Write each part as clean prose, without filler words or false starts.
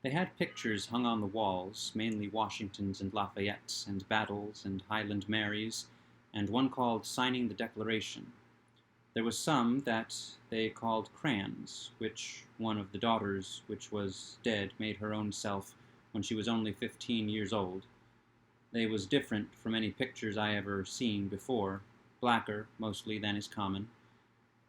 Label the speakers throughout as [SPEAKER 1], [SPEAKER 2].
[SPEAKER 1] They had pictures hung on the walls, mainly Washingtons and Lafayettes, and battles, and Highland Marys, and one called Signing the Declaration. There was some that they called crayons, which one of the daughters, which was dead, made her own self when she was only 15 years old. They was different from any pictures I ever seen before, blacker, mostly, than is common.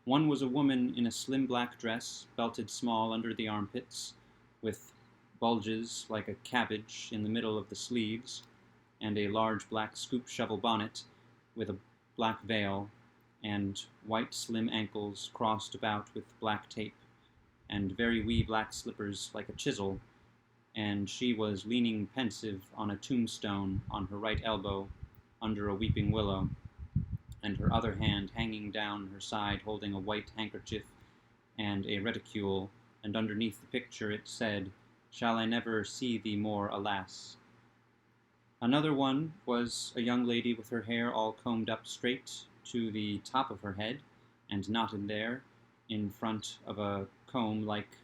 [SPEAKER 1] One was a woman in a slim black dress, belted small under the armpits, with bulges like a cabbage in the middle of the sleeves, and a large black scoop shovel bonnet with a black veil, and white slim ankles crossed about with black tape, and very wee black slippers like a chisel, and she was leaning pensive on a tombstone on her right elbow under a weeping willow, and her other hand hanging down her side holding a white handkerchief and a reticule, and underneath the picture it said, "Shall I never see thee more, alas?" Another one was a young lady with her hair all combed up straight to the top of her head, and knotted there, in front of a comb like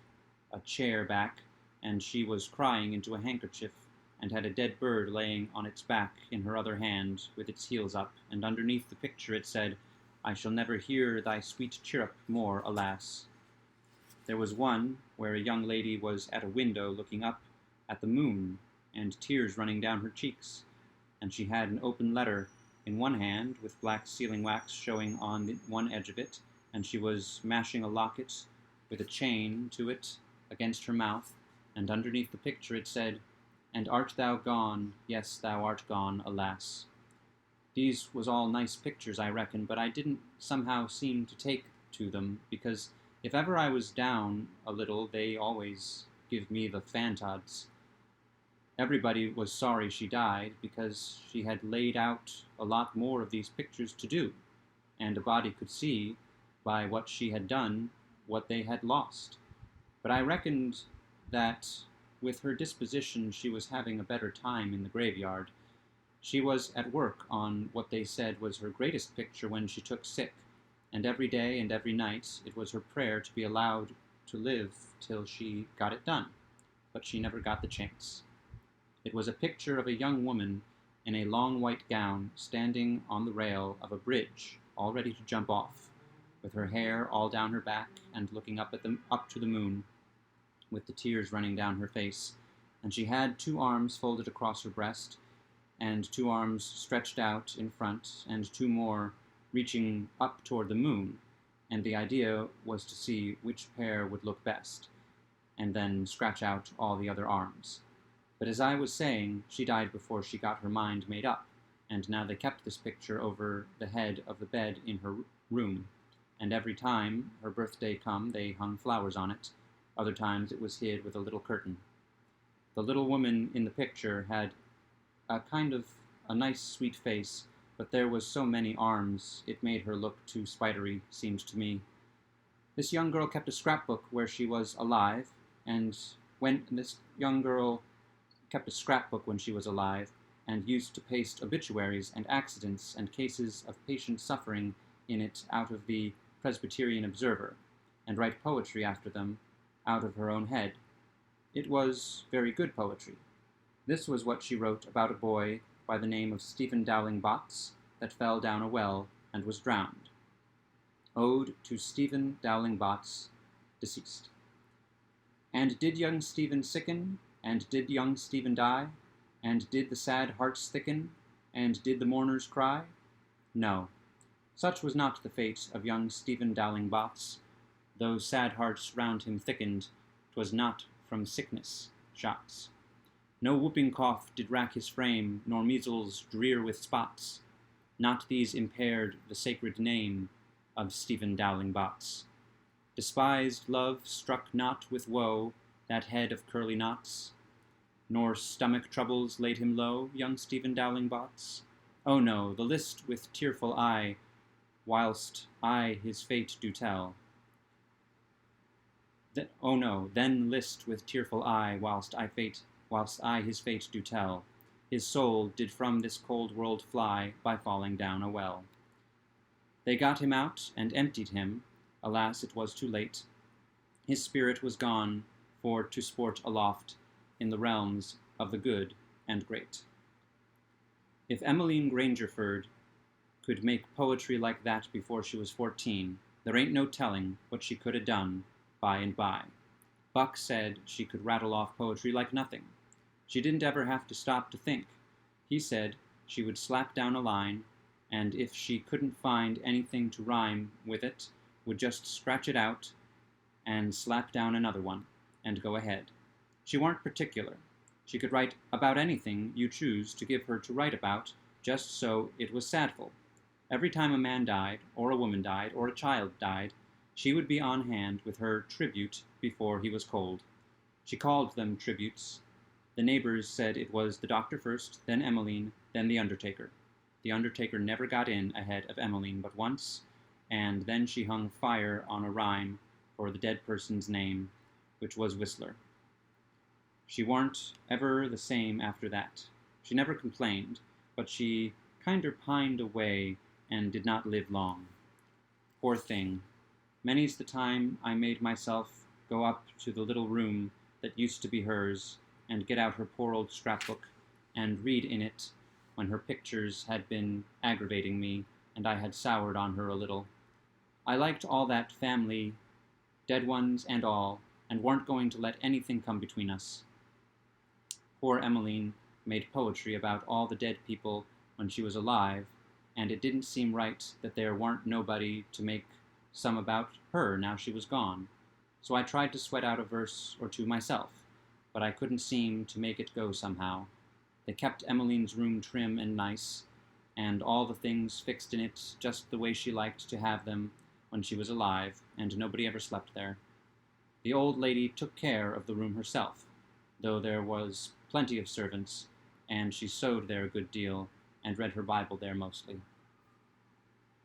[SPEAKER 1] a chair back, and she was crying into a handkerchief, and had a dead bird laying on its back in her other hand, with its heels up, and underneath the picture it said, "I shall never hear thy sweet chirrup more, alas." There was one where a young lady was at a window looking up at the moon, and tears running down her cheeks, and she had an open letter in one hand, with black sealing wax showing on the one edge of it, and she was mashing a locket with a chain to it against her mouth, and underneath the picture it said, "And art thou gone? Yes, thou art gone, alas." These was all nice pictures, I reckon, but I didn't somehow seem to take to them, because if ever I was down a little, they always give me the fantods. Everybody was sorry she died, because she had laid out a lot more of these pictures to do, and a body could see, by what she had done, what they had lost. But I reckoned that with her disposition she was having a better time in the graveyard. She was at work on what they said was her greatest picture when she took sick, and every day and every night it was her prayer to be allowed to live till she got it done, but she never got the chance. It was a picture of a young woman in a long white gown standing on the rail of a bridge, all ready to jump off, with her hair all down her back and looking up to the moon, with the tears running down her face, and she had 2 arms folded across her breast, and 2 arms stretched out in front, and 2 more reaching up toward the moon, and the idea was to see which pair would look best, and then scratch out all the other arms. But as I was saying, she died before she got her mind made up, and now they kept this picture over the head of the bed in her room, and every time her birthday come they hung flowers on it, other times it was hid with a little curtain. The little woman in the picture had a kind of a nice sweet face, but there was so many arms it made her look too spidery, seemed to me. This young girl kept a scrapbook where she was alive, and when this young girl kept a scrapbook when she was alive, and used to paste obituaries and accidents and cases of patient suffering in it out of the Presbyterian Observer, and write poetry after them out of her own head. It was very good poetry. This was what she wrote about a boy by the name of Stephen Dowling Bots that fell down a well and was drowned. Ode to Stephen Dowling Bots, deceased. And did young Stephen sicken? And did young Stephen die? And did the sad hearts thicken? And did the mourners cry? No, such was not the fate of young Stephen Dowling Bots. Though sad hearts round him thickened, 'twas not from sickness shots. No whooping cough did rack his frame, nor measles drear with spots. Not these impaired the sacred name of Stephen Dowling Bots. Despised love struck not with woe that head of curly knots, nor stomach troubles laid him low, young Stephen Dowling Bots. Oh no, the list with tearful eye, whilst I his fate do tell. Oh no, then list with tearful eye, whilst I his fate do tell. His soul did from this cold world fly by falling down a well. They got him out and emptied him. Alas, it was too late. His spirit was gone for to sport aloft in the realms of the good and great. If Emmeline Grangerford could make poetry like that before she was 14, there ain't no telling what she could have done by and by. Buck said she could rattle off poetry like nothing. She didn't ever have to stop to think. He said she would slap down a line, and if she couldn't find anything to rhyme with it, would just scratch it out and slap down another one, and go ahead. She weren't particular. She could write about anything you choose to give her to write about, just so it was sadful. Every time a man died, or a woman died, or a child died, she would be on hand with her tribute before he was cold. She called them tributes. The neighbors said it was the doctor first, then Emmeline, then the undertaker. The undertaker never got in ahead of Emmeline but once, and then she hung fire on a rhyme for the dead person's name, which was Whistler. She warn't ever the same after that. She never complained, but she kinder pined away and did not live long. Poor thing. Many's the time I made myself go up to the little room that used to be hers and get out her poor old scrapbook and read in it when her pictures had been aggravating me and I had soured on her a little. I liked all that family, dead ones and all, and weren't going to let anything come between us. Poor Emmeline made poetry about all the dead people when she was alive, and it didn't seem right that there weren't nobody to make some about her now she was gone. So I tried to sweat out a verse or two myself, but I couldn't seem to make it go somehow. They kept Emmeline's room trim and nice, and all the things fixed in it just the way she liked to have them when she was alive, and nobody ever slept there. The old lady took care of the room herself, though there was plenty of servants, and she sewed there a good deal, and read her Bible there mostly.